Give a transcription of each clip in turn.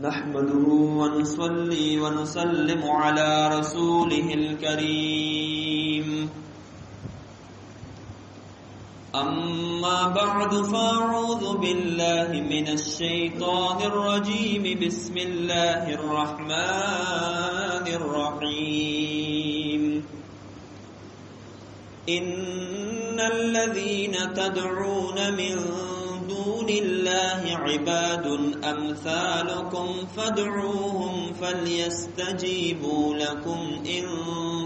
نحمده ونصلي ونسلم على رسوله الكريم أما بعد فأعوذ بالله من الشيطان الرجيم بسم الله الرحمن الرحيم إن الذين تدعون من دون الله عباد أمثالكم فادعوهم فليستجيبوا لكم إن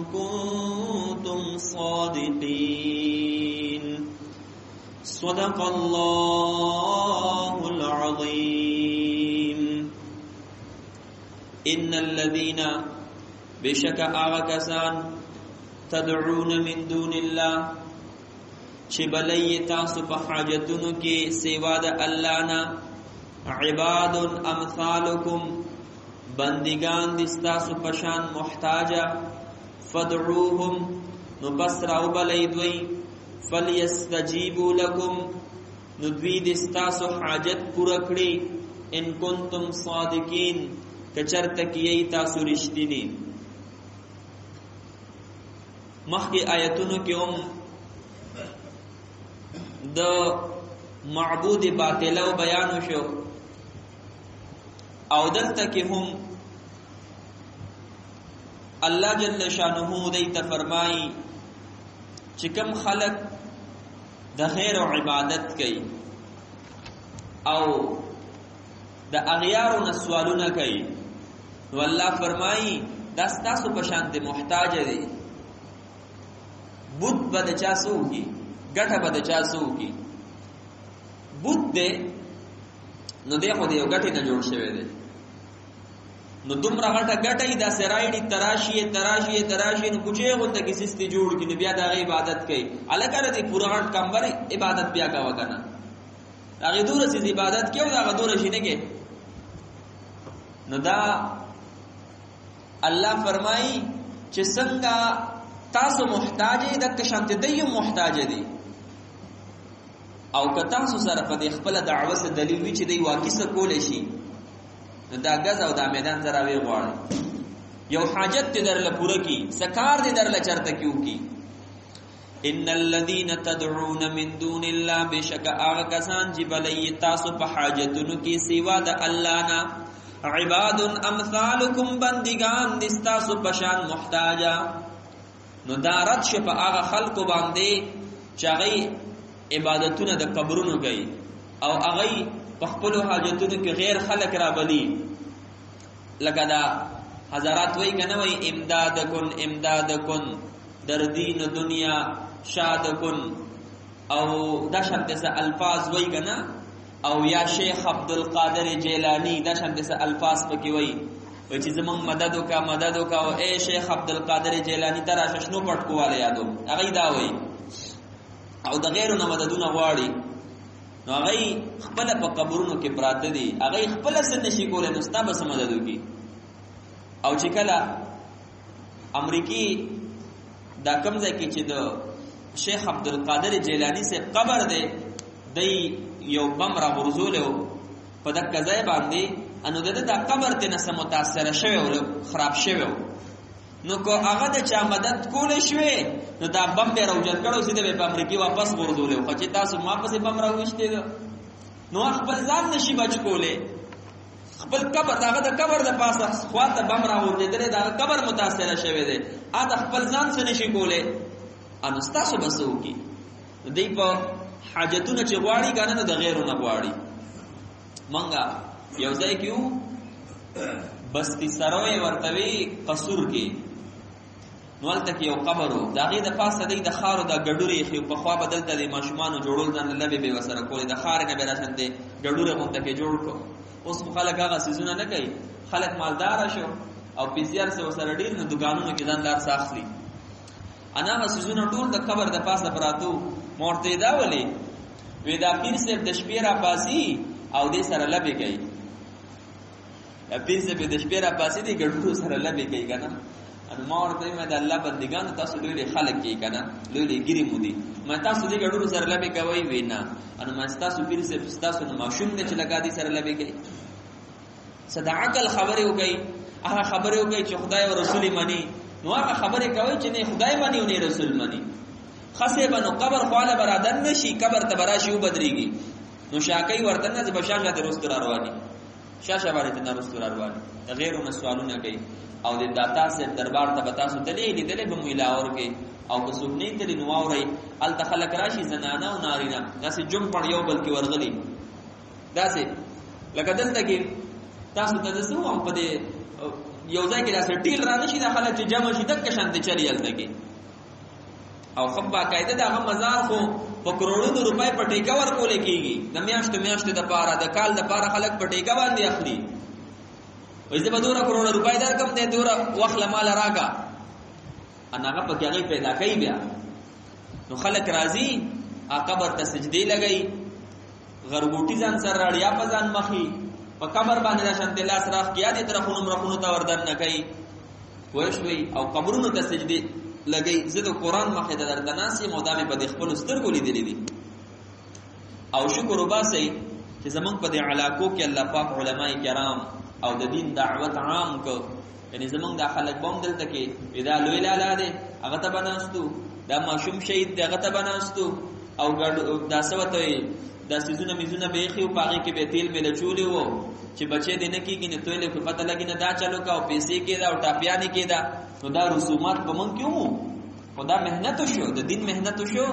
كنتم صادقين صدق الله العظيم إن الذين بشك آغكسان تدعون من دون الله چبلی تاسو په حاجتونو کې سوا د الله نه عباد امثالکم بندگان دي تاسو په شان محتاجا فدعوهم نو بس راو بلې دوی فليستجيبوا لكم نو دوی دي تاسو حاجت پوره کړی ان کنتم صادقین کچرته کې تاسو رښتینی مخکې آیتونو کې هم د معبود باطلو بیان شو او دلته کې هم الله جل شانه دې ته فرمایي چې کوم خلق د غیر عبادت کوي او د اغیار نسوالونه کوي نو الله فرمایي دا تاسو په شان دي محتاج دي بت بد چا سوږي ګټه بد چا سوږي بت دې نو دې خو دې یو ګټه نه جوړ شوی دی نو دومره غټه ګټه دا سرایډي تراشی نو کوچه غونډه کې سستي جوړ کړي بیا د عبادت کوي الګره دې پورا غټ کمبر عبادت بیا کا وکنه هغه دوره سي عبادت کوي هغه دوره شي نه کې نو دا الله فرمایي چې څنګه تاسو محتاج د کشانت دی محتاج دي او که تاسو سره په خپل دعوه سره دلیل وی چې دی واقع څه کول شي دا غز او دا میدان زرا وی غواړي یو حاجت دې درله پوره کی سکار دې درله چرته کیو کی ان الذين تدعون من دون الله بشک هغه کسان چې بلې تاسو په حاجتونو کې سیوا د الله نه عباد امثالکم بندگان دې تاسو په شان محتاجا نو دارت شپ هغه خلق باندې چې هغه عبادتونه د قبرونو کوي او هغه په خپل حاجتونو کې غیر خلق را بلی لکه دا حضرات وای کنه وای امدادکن در دین دنیا شادکن او دا شانته څه الفاظ وای کنه او یا شیخ عبدالقادر جیلانی دا شانته څه الفاظ پکې وای چې زمون مدد وکا او اے شیخ عبدالقادر جیلانی ترا شنو پټکواله یادو هغه دا وای او د غیرو نه مددونه غواړي نو هغه خپل په قبرونو کې پراته دي هغه خپل سن نشي کولای نو ستا به مدد وکي او چې کله امریکای دا کمزای کې چې د شیخ عبدالقادر جیلانی سے قبر دی دی یو بم را ورزولو په دغه ځای باندې انو د قبر ته نس متاثر شوی او خراب شوی نو کو هغه د چا مدد کول شوی نو دا بم به راوجل کړو سیده په امریکای واپس ورزولو خو چې تاسو ما پسې بم راوښته نو خپل ځان نشي بچ کوله خپل قبر داغه د قبر د پاسه خواته بم راوړل دا قبر متاثر شوی دی ا د خپل ځان څخه نشي کوله ان تاسو بسو کی دی په حاجتونه چې غواړي کنه د غیرو نه غواړي منګه یو ځای کیو بستی سروي ورتوي قصور کې نوالته کې یو قبرو داغه د پاسه د خارو د ګډوري خو په خوا بدلته د ماشومان جوړول ځان لبه به وسره کولې د خار نه به راشنده ګډوره مونته کې جوړ کو اوس خلک هغه سيزونه نه کوي خلک مالدار شو او پیسيار سره وسره ډیر نه دکانونو کې ځان لار ساخلي انا سيزونه ټول د قبر د پاسه پراتو مورته دا ولي ودا پیر صاحب د شپې را پاسي او دې سره لبه کوي پیر صاحب د شپې را پاسي دې ګډورو سره لبه کوي کنه ان ما ورته مې د الله بندگان تاسو لوی خلک کې کنه لوی ګری مودي ما تاسو دې ګډورو سره لبه کوي وینا ان ما تاسو پیر صاحب تاسو نو ماشوم دې چې لگا دي سره لبه کوي صدا عقل خبره وکي هغه خبره وکي چې خدای او رسول مني نو هغه خبره کوي چې نه خدای مني او نه رسول مني خسه بنو قبر خواله برادر نشي قبر ته براشي او بدريږي نو شاکي ورته نه بشاشه ته رستور رواني شاشه باندې نه رستور رواني غیرونه سوالونه کوي او د داتا سے دربار ته بتا سو تلې لیدلې به مویلاور کې او کو سپنې تلې نووري ال تخلق راشي زنانه او نارینه داسې جم پړ یو بل کې ورغلي داسې لکه دلته کې تاسو ته دسو هم په دې یو ځای کې داسې ټیل را نشي د خلک چې جمع شي دک شانته چلی الته کې او خبا قاعده دا مزار خو په کروڑونو روپۍ په ټیکا ورکول کېږي د میاشتې د پاره د کال د پاره خلک په ټیکا باندې اخلي وې زه به 2 کروڑ روپۍ درکم دې 2 وخت مال راکا ان هغه په کې پیدا کوي بیا نو خلک راضي قبر ته سجدي لګي غربوټي ځان سره راړیا په ځان مخي په قبر باندې راشن د لاس راخ کیا دي طرفونو مرخونو ته وردن نه کوي وښوي او قبرونو ته سجدي لګي زه د قران مخه د دردناسي مودامه په خپل سترګو لیدلې دي او شکر وباسي چې زمونږ په دې علاقو کې الله پاک علماي کرام او د دین دعوت عام کو یعنی زمونږ د خلک بوم دلته کې اذا لوی لاله ده هغه ته بناستو دا ماشوم شهید هغه ته بناستو او دا سوته دا سيزونه ميزونه به خيو پاغي کې به تیل مل چولې وو چې بچي دینه کېږي نه توله په پته لګي نه دا چالو کا او پیسې کې دا او ټاپیانی کې دا نو دا رسومات به مونږ کیو خدا مهنت شو د دین مهنت شو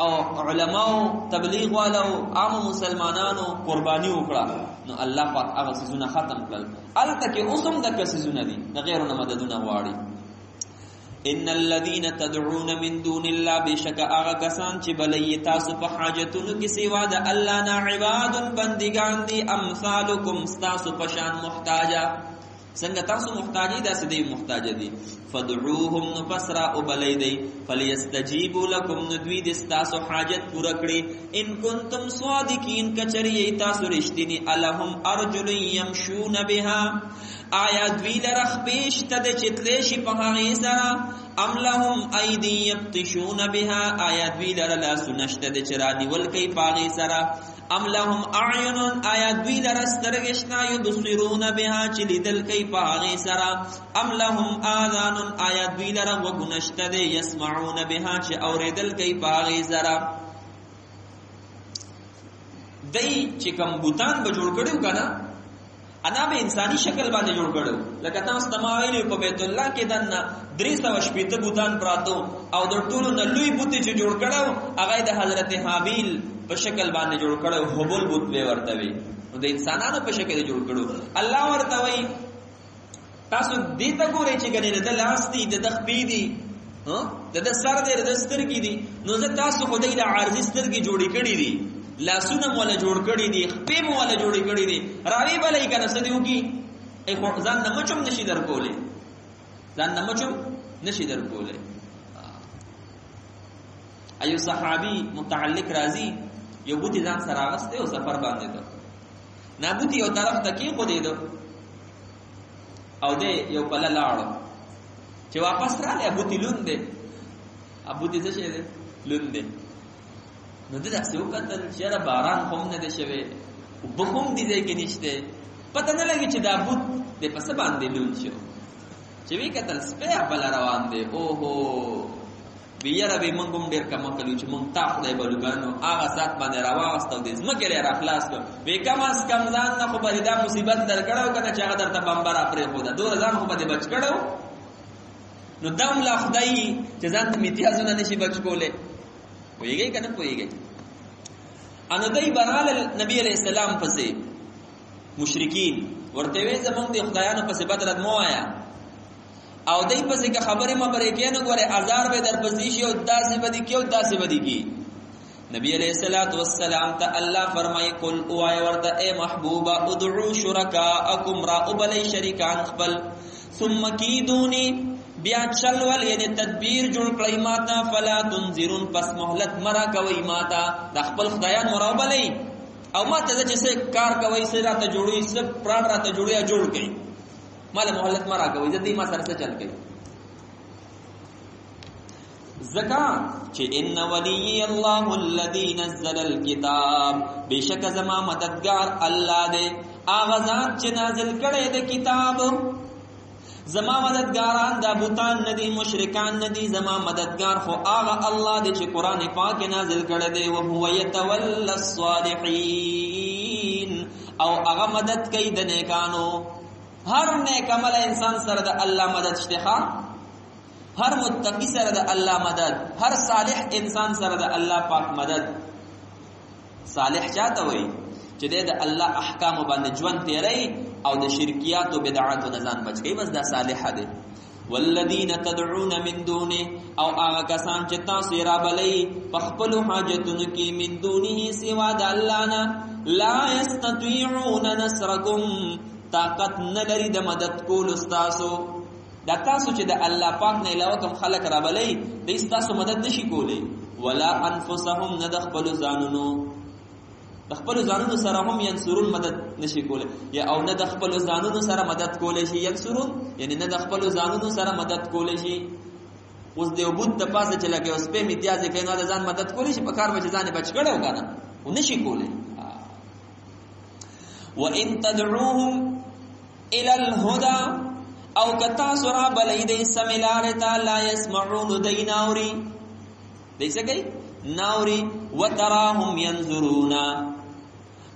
او علماو تبلیغ والو عام مسلمانانو قرباني وکړه نو الله پاک هغه سيزونه ختم کړل الته کې اوسم د کسيزونه دي د غیرونو مددونه غواړي ان الذين تدعون من دون الله بشک اغه کسان چې بلې تاسو په حاجتونو کې سیوا د الله نه عباد بندگان دي امثالکم تاسو په شان محتاجا څنګه تاسو محتاجی دا سدي محتاج دي فدعوهم نفسرا وبلیدي فليستجيبوا لكم ندوی د تاسو حاجت پوره کړي ان کنتم صادقین کچری تاسو رښتینی الہم ارجل يمشون بها آیا دوی لرخ پیش تد چتلی شي په هغه سره ام لهم ايدي يبطشون بها آیا دوی لر لا سنشت د چرانی ول کوي پاغه سره ام لهم اعین آیا دوی لر سترګشنا يبصرون بها چلیدل کوي پاغه سره ام لهم اذان آیا دوی لر وګنشت د يسمعون بها چې اوریدل کوي پاغه سره دای چې کوم بوتان به جوړ کړو کنه انا به انساني شکل باندې جوړ کړو لکه تاسو تمایل په بیت الله کې دنه 380 بوتان پراتو او د ټولو نه لوی بوتي چې جوړ کړو هغه د حضرت حابیل په شکل باندې جوړ کړو هبل بوت به ورته وي نو د انسانانو په شکل جوړ کړو الله ورته وي تاسو دې ته ګورئ چې ګنې د لاستي د خپې دي د سر دې د سترګې دي نو زه تاسو خدای د عارضی سترګې جوړې کړې دي لاسونه مولا جوړ کړی دي خپې مولا جوړ کړی دي راوی بلای کنه سدیو کی ای ځان نه مچم نشي درکولې ځان نه مچم نشي درکولې ایو صحابي متعلق راضی یو بوتي ځان سره واغسته او سفر باندې ده نابوتي یو طرف ته کې خو دې ده او دې یو په لاړو چې واپس راځي بوتي لوند ده ابوتي څه شه ده لوند ده نو دې تاسو کتل چې را باران هم نه دي شوی او بخوم دي ځکه نشته پته نه لګي چې دا بوت د پس باندې لون شو چې وی کتل سپه بل روان دي او هو ویره به مونږ ډیر کم کړو چې مونږ تا خدای بلګانو هغه سات باندې راوستو دې زمکه لري اخلاص کو وی کم اس کم ځان نه خو بری دا مصیبت درکړو کنه چې هغه درته بمبر اپره خو دا 2000 خو به بچ کړو نو دم لا خدای چې ځان ته امتیازونه نشي بچ کوله پویږي کنه پویږي ان دای برال نبی علیہ السلام پسې مشرکین ورته وی زمونږ د خدایانو پسې بدرت مو آیا او دای پسې که خبره مبره کینو غره هزار به در پسې شي او داسې بدی کیو داسې بدی کی نبی علیہ الصلوۃ والسلام ته الله فرمای قل او ای ورته اے محبوبا ادعوا شرکاءکم را ابلی شریکان خپل ثم کیدونی بیا چلول یعنی تدبیر جوړ کړی ماتا فلا تنذرون پس مهلت مرا کوي ماتا د خپل خدایان مرابلې او ماته چې څه کار کوي څه راته جوړي څه پران راته جوړي جوړ کړي مال مهلت مرا کوي ځدې ما سره څه چل کړي زکات چې ان ولی الله الذي نزل الكتاب بشک زما مددگار الله دې آغازات چې نازل کړي د کتاب زما مددگاران دا بوتان ندی مشرکان ندی زما مددگار خو آغا الله دی چې قرآن پاک نازل کړي دی او هو يتولى الصالحین او هغه مدد کوي د نیکانو. هر نیک عمل انسان سره د الله مدد شته، هر متقی سره د الله مدد، هر صالح انسان سره د الله پاک مدد. صالح چاته وای چې د الله احکام باندې ژوند تیری او د شرکیات او بدعات نه ځان بچ کی، بس دا صالح دی. والذین تدعون من دونه او هغه کسان چې تاسو یې رابلئ په خپلو حاجتونو کې من دونه سوا د الله نه لا یستطيعون نصرکم طاقت نه لري د مدد کول استاسو. دا تاسو چې د الله پاک نه علاوه کوم خلق رابلئ د استاسو مدد نشي کولی. ولا انفسهم نه د خپلو ځانونو، د خپل ځانونو سره هم ینصرون مدد نشي کوله، یا او نه د خپل ځانونو سره مدد کوله شي. ینصرون یعنی نه د خپل ځانونو سره مدد کوله شي. اوس د وبود د پاسه چې لکه اوس په امتیاز کې نه د ځان مدد کوله شي، په کار به ځان بچ کړو کنه و نشي کوله. وان تدعوهم الى الهدى او کتا سرا بلید سملارتا لا يسمعون دیناوري دیسګي ناوري وتراهم ينظرون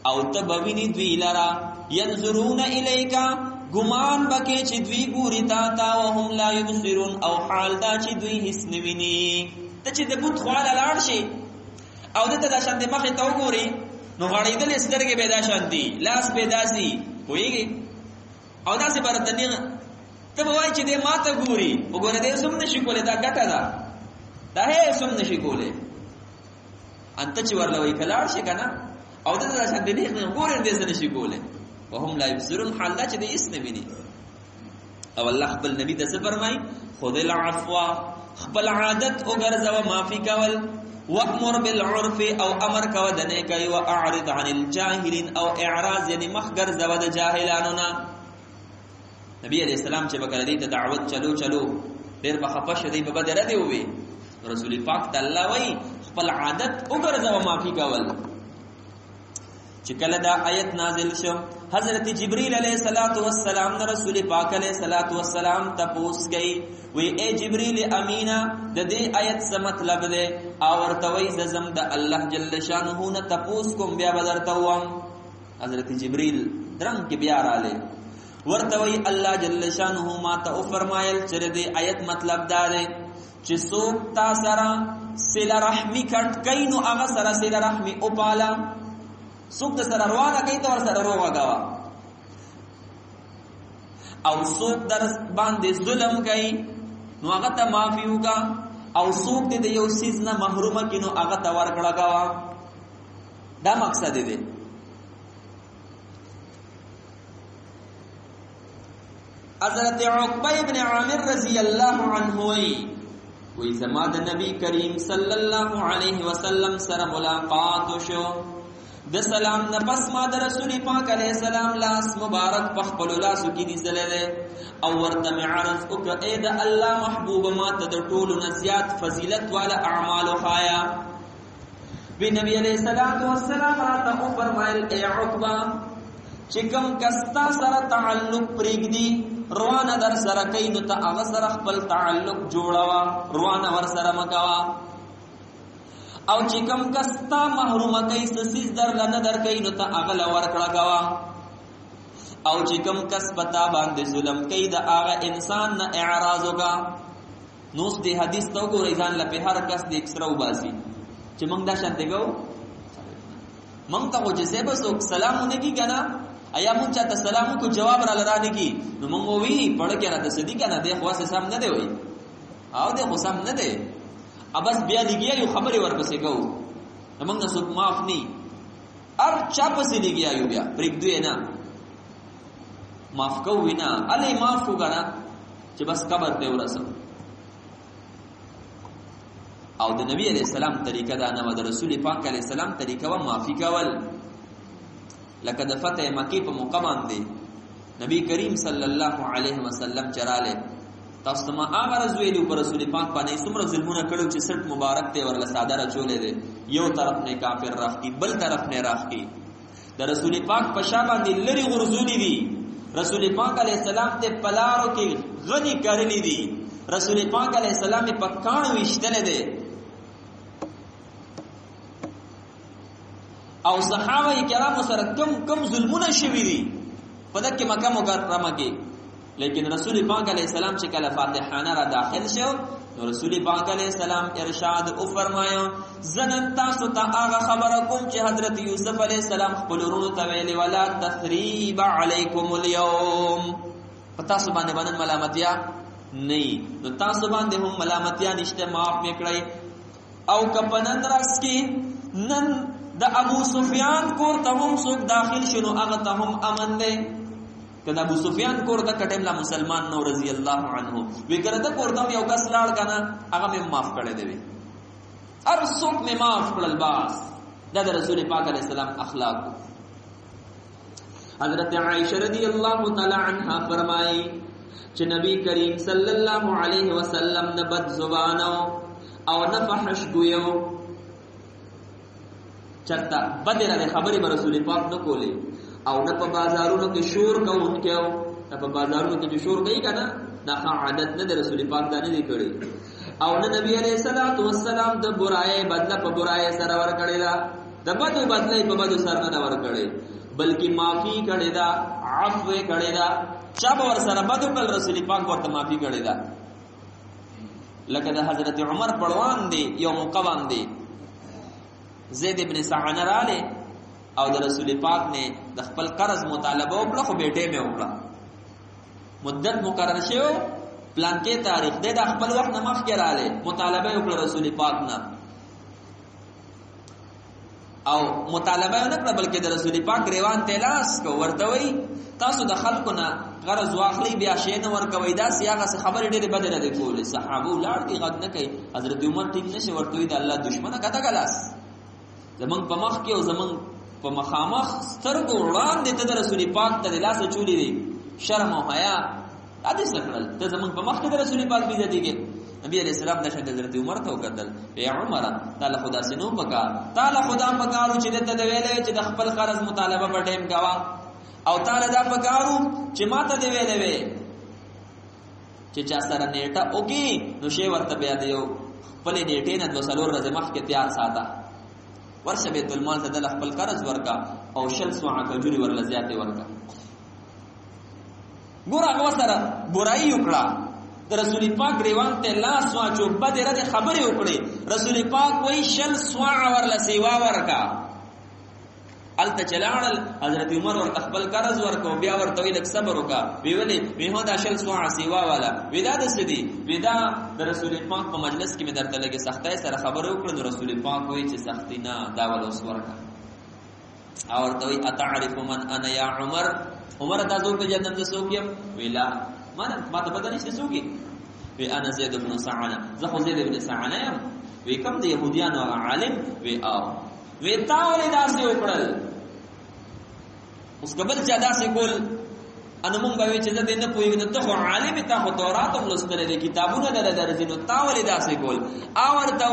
او تبوینی دوی لرا ينظرون الیکا گمان بکې چې دوی ګوري تا تا وهم لا يبصرون او حال دا چې دوی هیڅ نویني. ته چې د بوت خواله لاړ شي او دته د شان د مخې ته وګوري نو غړېدل سترګې به دا شانتي لاس به داسي ويږي او داسې برتنی ته وایي چې د ماته ګوري وګوره دې سم نشي کوله، دا ګټه ده، دا هي سم نشي کوله. انت چې ورلوي کلاړ شي کنه او د دې شان دې نه ګورې دې څه نشي کوله وهم لا يبصرون حال چې دې اس نه ویني. او الله خپل نبی ته څه فرمای؟ خذ العفو خپل عادت او ګرځو معافي کول، وامر بالعرف او امر کو د نیکي، او اعرض عن الجاهلين او اعراض یعنی مخ ګرځو د جاهلانو نه. نبی علیہ السلام چې وکړه دې دعوت چلو ډېر بخپش دی په بدر دی وي. رسول پاک ته الله وای خپل عادت وګرځو معافي کول. چې کله دا آیت نازل شو حضرت جبريل علیہ الصلوۃ والسلام نے رسول پاک علیہ الصلوۃ والسلام ته پوښ گئی وی اے جبريل امینا د دې آیت څه مطلب دی؟ او ورته وای زم د الله جل شانه نه تپوس کوم بیا بدرته وم. حضرت جبريل درنګ کې بیا رااله ورته وای الله جل شانه ما ته فرمایل چې دې آیت مطلب دا دی چې څوک تا سره صله رحمی کټ کینو هغه سره صله رحمی او پالا، څوک د سره روانه کوي ته ور سره روغه غوا، او څوک در باندې ظلم کوي نو هغه ته معافي وکا، او څوک دې یو سیز نه محروم کینو هغه ته ورکړه غوا. دا مقصد دی. حضرت عقبہ ابن عامر رضی اللہ عنہ وی زما د نبی کریم صلی الله علیه وسلم سره ملاقات شو. د سلام نه پس ما د رسول پاک علیه السلام لاس مبارک په خپل لاسو کې نیسلې او ورته معرض وکړه اے د الله محبوب ما ته د ټولو نه زیات فضیلت والا اعمال خایا. وی نبی علیہ الصلوۃ والسلام راته فرمایل اے عقبہ چې کوم کستا سره تعلق پرېږدي روانه در سره کوي نو ته هغه سره خپل تعلق جوړوا، روانه ور سره مکوا. او چې کوم کستا محروم کوي سسیز در لنه در کوي نو ته هغه لور کړه کوا. او چې کوم کس پتا باندې ظلم کوي د هغه انسان نه اعراض وکا. نو دې حدیث تو ګورې ځان لپاره هر کس دې اکسرو باسي چې موږ دا شانته ګو موږ ته چې زیبه سو سلامونه کی کنه ایا مونږ ته سلام کو جواب را لرانه کی نو مونږ وی پړ کې را د صدی کنه د خواصه سم نه دی وای او د خصم نه دی ابس بیا دیګیا یو خبره ورپسې کو موږ نه سو معاف ني ار چا پسې دیګیا یو بیا پرېګ دوی نه معاف کو وینا الی معاف کو کنه چې بس قبر دی ورسم. او د نبی علیہ السلام طریقه دا نه د رسول پاک علیہ السلام طریقه و معافی کول. لکه د فتح مکی په موقع باندې نبی کریم صلی الله علیه وسلم چراله تاسو ته هغه رسول پر رسول پاک باندې څومره ظلمونه کړو چې سرت مبارک ته ورله صادره چولې دي، یو طرف نه کافر راخي بل طرف نه راخي. د رسول پاک په شا باندې لری غرزونی دي، رسول پاک علیہ السلام ته پلارو کې غنی کړلی دي، رسول پاک علیہ السلام په کانو وشتل دي، او صحابه کرام سره کم ظلمونه شوی دي په دغه مکه مکرمه کې. لیکن رسول پاک علیہ السلام چې کله فاتحانه را داخل شو، نو رسول پاک علیہ السلام ارشاد او فرمایا زنن تاسو ته هغه خبره کوم چې حضرت یوسف علیہ السلام خپل ورونو ته ویلي ولا تثریب علیکم اليوم، پتا سو باندې باندې ملامتیا نه، نو تاسو باندې هم ملامتیا نشته، معاف میکړئ. او کپنن راس کې نن د ابو سفیان کور ته هم څوک داخل شنو هغه ته هم امن دی. کله ابو سفیان کور ته کټم لا مسلمان نو رضی الله عنه وی ګرځه کور ته یو کس لاړ کنه هغه مې معاف کړی دی، هر څوک مې معاف کړل. باس دا د رسول پاک علیہ السلام اخلاق. حضرت عائشہ رضی اللہ تعالی عنہا فرمائی چې نبی کریم صلی الله علیه وسلم نه بد زبانو او نه فحش ګویو، چرته بدره خبرې به رسول پاک نه کولې، او نه په بازارونو کې شور کوونکو، نه په بازارونو کې شور کوي کنه، دا عادت نه د رسول پاک دا نه دی کړی. او نه نبی علیہ الصلوۃ والسلام د برای بدله په برای سره ور کړی دا، د بدو بدله په بدو سره نه ور کړی، بلکې معافي کړی دا، عفو کړی دا. چا به ور سره بدو کول رسول پاک ورته معافي کړی دا. لکه د حضرت عمر پړوان دی، یو موقع باندې زید ابن سعنه رااله او د رسول پاک نے د خپل قرض مطالبه وکړه، خو بیٹه مې وکړه، مدت مقرر شوه، پلان کې تاریخ د خپل وخت نه مخکې رااله، مطالبه وکړه رسول پاک نه، او مطالبه نه کړ بلکې د رسول پاک ریوان تلاس کو، ورته وی تاسو د خلکو نه قرض واخلي بیا شی نه ورکوي، دا سیاغه خبرې ډېرې بدې نه کولې. صحابه لاړ دي غږ نه کوي، حضرت عمر ټیک نشي ورته وی د الله دشمنه کته ګلاس زمنګ په مخ کې او زمنګ په مخامخ سترګو وړاندې ته د رسول پاک ته لاسه چولې دي، شرم او حیا اده سکړل ته زمنګ په مخ کې د رسول پاک بي عزت کې. نبی علیہ السلام د حضرت عمر ته وکړل، یا عمر تعالی خدا سينو پکا، تعالی خدا پکارو چې ته د ویلې چې د خپل قرض مطالبه په ټیم کاوه، او تعالی دا پکارو چې ماته دی ویلې چې چا سره نیټه اوږي نو شی ورته بیا دیو خپل نیټه نه د وسلور ورځې مخکې تیار ساته، ورشه بیت المال ته د خپل قرض ورکا او شل سوعه کجوري ورل زیاته ورکا. ګور هغه سره برایي وکړه، د رسول پاک ریوان ته لاس واچو، بده رده خبرې وکړي، رسول پاک وای شل سوعه ورل سیوا ورکا. الته چلاړل حضرت عمر ورته خپل قرض ورکو، بیا ورته ویل صبر وکا، ویلې ویهو دا شل سوعه سیوا والا ودا د سدي ودا د رسول پاک په مجلس کې مې درته لګي سختای سره خبرې وکړو، رسول پاک وای چې سختی نه دا ول اوس ورکا. او ورته وی اتعرف من انا یا عمر، عمر تاسو په جنت ته سوګیم ویلا ما ته پته نشته سوګي، وی انا زید بن سعنه، زه خو زید بن سعنه یم، وی کوم د يهوديانو عالم، وی او وی تاول داسې وکړل. اوس قبل چې داسې کول ان مونږ به چې زه دې نه پوهیږم، ته خو عالم ته خو تورات هم لوستل دي، کتابونه درځي، نو تاول داسې کول. او ورته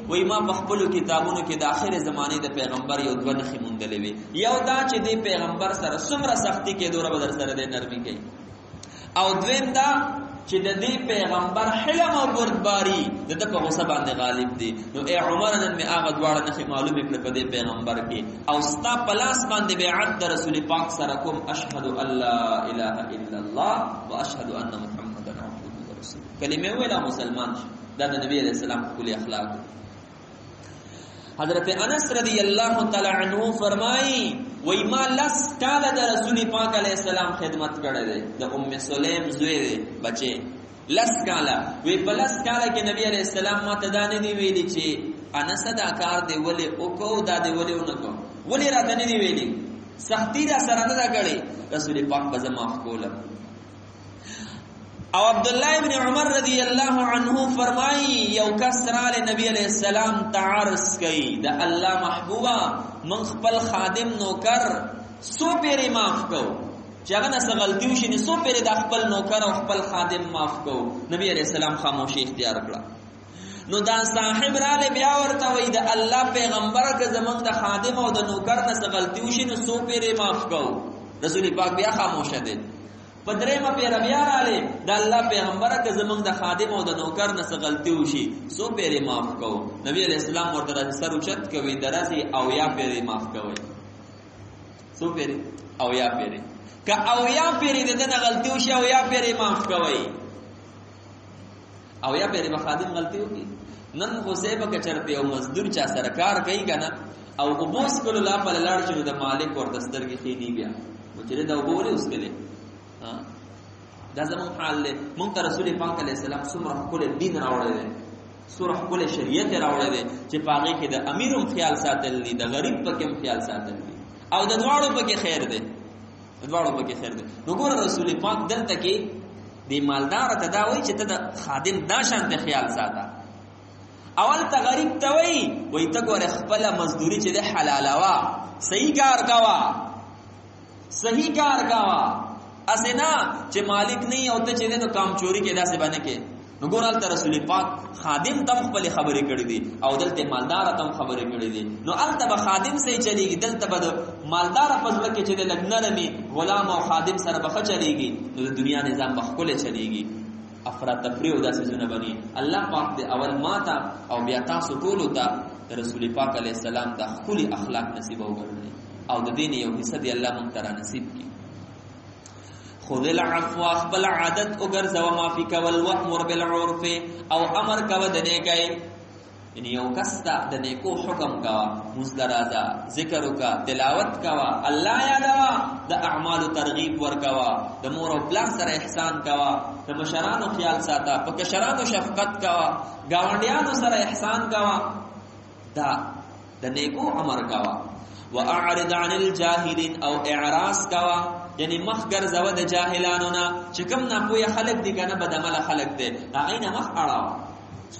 وی ما په خپل کتابونو کې د اخر زمانه د پیغمبر یو دوه نخې مونډلې وي، یو دا چې د پیغمبر سره څومره سختی کې دوره بدر سره د نرمي کوي، او دویم دا چې د دې پیغمبر حلم او بردباری د په غصه باندې غالب دي. نو اے عمر نن می هغه دواړه نه معلومه کړ په دې پیغمبر کې، او ستا پلاس باندې بیعت د رسول پاک سره کوم، اشهد ان لا اله الا الله واشهد ان محمد عبده ورسوله، کلمه ویلا مسلمان. دا د نبی علیہ السلام کلی اخلاق. حضرت انس رضی اللہ تعالی عنہ فرمائی وی ما لس کاله د رسول پاک علیہ السلام خدمت کړه ده، د ام سلیم زوی ده بچي، لس کاله وی په لس کاله کې نبی علیہ السلام ما ته دانه دی ویلي چې انس دا کار دی ولې او کو دا دی ولې ونکو، ولې را دنه دی ویلي، سختی دا سره نه دا کړي، رسول پاک به معاف کوله. او عبد الله ابن عمر رضی اللہ عنہ فرمائی یو کسرال نبی علیہ السلام تعرض کئی دا اللہ محبوبہ من خپل خادم نوکر سو پیری معاف کو، چاگه نسا غلطیو شنی سو پیری دا خپل نوکر او خپل خادم معاف کو. نبی علیہ السلام خاموشی اختیار کړه. نو دا صاحب را له بیا ورته وای د الله پیغمبر که زمنګ د خادم او د نوکر نه غلطي وشي نو سو پیره معاف کو. رسول پاک بیا خاموش دی. پدری ما پیر بیا را له د الله پیغمبر که زمنګ د خادم او د نوکر نه غلطي وشي سو پیره معاف کو. نبی علیہ السلام ورته سر اوچت کوي درازي او یا پیره معاف کوي. سو پیره او یا پیره که او یا پیره دنه غلطي وشي او یا پیره معاف کوي. او یا پیره خادم غلطي وکي نن خو سیبه کچرته او مزدور چا سرکار کوي کنه او وبوس کول لا په لاړ چې د مالک ورته سترګې خېدي بیا مجره دا وګوري اوس کله ها دا زمون حال له مونږ ته رسول پاک علیه السلام څومره کول دین راوړل دي سوره کول شریعت راوړل دي چې پاغه کې د امیروم خیال ساتل دي د غریب پکې خیال ساتل دي او د دواړو پکې خیر دي دواړو پکې خیر دي. نو ګور رسول پاک دلته کې دی مالدار ته دا وای چې ته د خادم دا شان ته خیال ساته. اول ته غریب ته وای ته ګور خپل مزدوری چې د حلالوا صحیح کار کوا صحیح کار کوا اسنا چې مالک نه او ته چې نو کام چوری کې داسې باندې کې. نو ګور ال رسول پاک خادم تم خپل خبرې کړې دي او دلته مالدار تم خبرې کړې دي. نو ال ته خادم صحیح چلیږي دلته به مالدار پزړه کې چې د لګنرمي غلام او خادم سره بخ چلیږي نو د دنیا نظام بخکله چلیږي. افراط تفریح داسې زونه بني. الله پاک دې اول ماته او بیا تاسو ټول ته رسول پاک علیه السلام د خپل اخلاق نصیب وګرځي او د دین یو حصہ دی الله مونږ ته نصیب کړي. خذ العفو اخبل عادت وګرځه وما فيك والامر بالعرف او امر کوا د نیکای ان یو کستا د نیکو حکم کوا مزدرازا ذکر کا تلاوت کوا الله یادوا د اعمال ترغیب ور کوا د مور او پلان سره احسان کوا د مشرانو خیال ساته په کشرانو شفقت کوا گاونډیانو سره احسان کوا دا د نیکو امر کوا. واعرض عن الجاهلين او اعراض کوا یعنی مخ ګرځو د جاهلانو نه چې کوم نه پوهه خلق دي کنه بدعمل خلق دي هغه نه مخ اړاو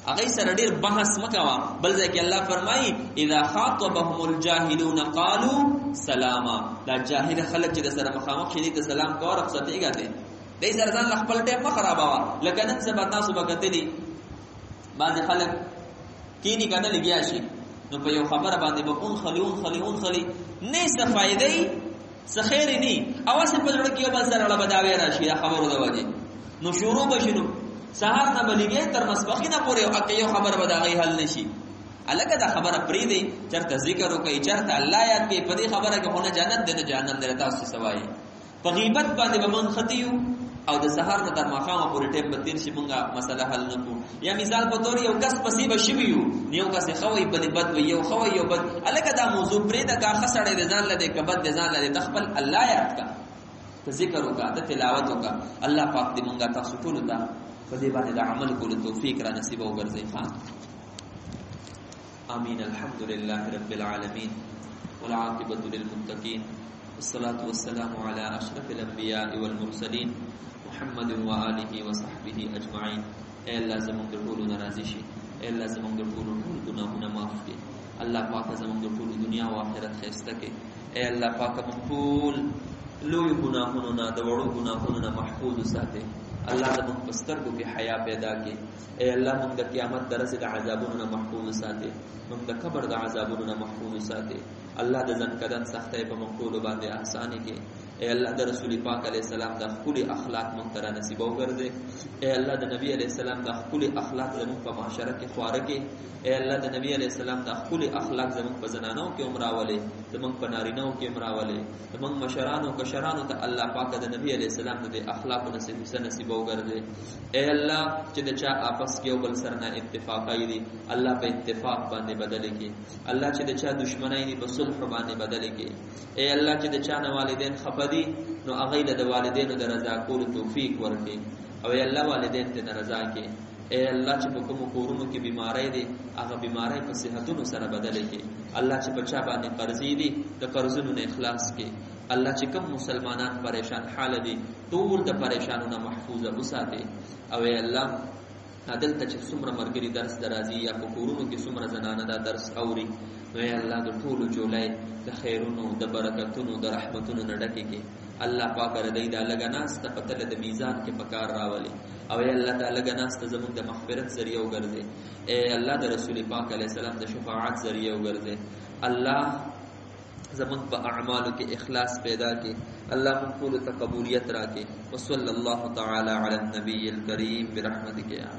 هغه سره ډیر بحث مکوا. بل ځکه الله فرمایي اذا خاطبهم الجاهلون قالوا سلاما. دا جاهل خلق چې د سره مخامخ شي د سلام کوه رخصتي غته دې سره ځان خپل ټیم نه خرابوا. لکه نن سبا تاسو وګتلی بعض خلق کینی کنه لګیا شي نو په یو خبره باندې به اون خلی نه څه فائدې څه خیر نه اواز په لړ کې بل سره بداوي راشي خبرو د وجه نو شروع بشنو سهار نه بلګي تر مسبخینه پورې او اکه یو خبر بداغي حل نشي. الګا دا خبره پری دی چرته ذکر وکي چرته الله یاد کې په دې خبره کې هونه جنت دې جهنم دې تاسو سوای په غیبت باندې به من خطیو او د سحر نه تر ماخامه پورې ټیم به تیر شي مونږه مسله حل نکو. یا مثال په تور یو کس پسې بشویو یو کس خوي بل بد وي یو خوي یو بد الګا دا موضوع پرې دا کا خسړې د ځان لده کبد د ځان لده تخپل الله یاد کا ذکر وکا د تلاوت وکا. الله پاک دې مونږه تاسو ټول ته په دې باندې د عمل کولو توفیق را نصیب وګرځي. خان امين. الحمد لله رب العالمين والعاقبة للمتقين والصلاة والسلام على أشرف الأنبياء والمرسلين محمد وآله وصحبه أجمعين. اے اللہ زمون در ټولو ناراضي شي اے اللہ زمون در ټولو ګناهونه معاف کړي. الله پاک زمون در ټولو دنیا او آخرت خیسته کړي. اے الله پاک مون ټول لوی ګناهونو نه د وړو ګناهونو نه محفوظ وساتي. الله زمون پسترګو کې حیا پیدا کړي. اے الله مون د قیامت درجه د عذابونو نه محفوظ وساتي. مون د قبر د عذابونو نه محفوظ وساتي. الله د ځن کدن سختۍ په مقبول باندې احسان کړي. اے الله د رسول پاک علیہ السلام د خپل اخلاق مونږ ته نصیب وګرځي. اے الله د نبی علیہ السلام د خپل اخلاق زموږ په معاشره کې خواره کې. اے الله د نبی علیہ السلام د خپل اخلاق زموږ په زنانو کې عمراولې زموږ په نارینو کې عمراولې زموږ مشرانو کشرانو ته الله پاک د نبی علیہ السلام د اخلاق نصیب وګرځي. اے الله چې د چا آپس کې یو بل سره نه اتفاقای دي الله په اتفاق باندې بدل کړي. الله چې د چا دشمنای دي په صلح باندې بدل کړي. اے الله چې د چا نه والدین خفدي نو هغه د والدینو د رضا کول توفیق ورکړي. او ای الله والدین ته رضا کړي. اے الله چې په کوم کورونو کې بیماری دي هغه بیماری په صحتونو سره بدل کړي. الله چې بچا باندې قرضې دي د قرضونو نه اخلاص کړي. الله چې کوم مسلمانان پریشان حال دي ټول د پریشانونو نه محفوظ وساتي. او ای الله عدل ته چې څومره مرګري درس درازي یا په کورونو کې څومره زنانه دا درس اوري نو ای الله د ټولو جولای د خیرونو د برکتونو د رحمتونو نه ډکې کې. الله پاک ردی دا لګناس ته پتل د میزان کې پکار راولي او ای الله تعالی لګناس ته زموږ د مغفرت ذریعہ وګرځي اے الله د رسول پاک علیه السلام د شفاعت ذریعہ وګرځي الله زمون په اعمالو کې اخلاص پیدا کړي الله موږ ټول ته قبولیت راکړي وصلی الله تعالی علی النبی الکریم برحمتک یا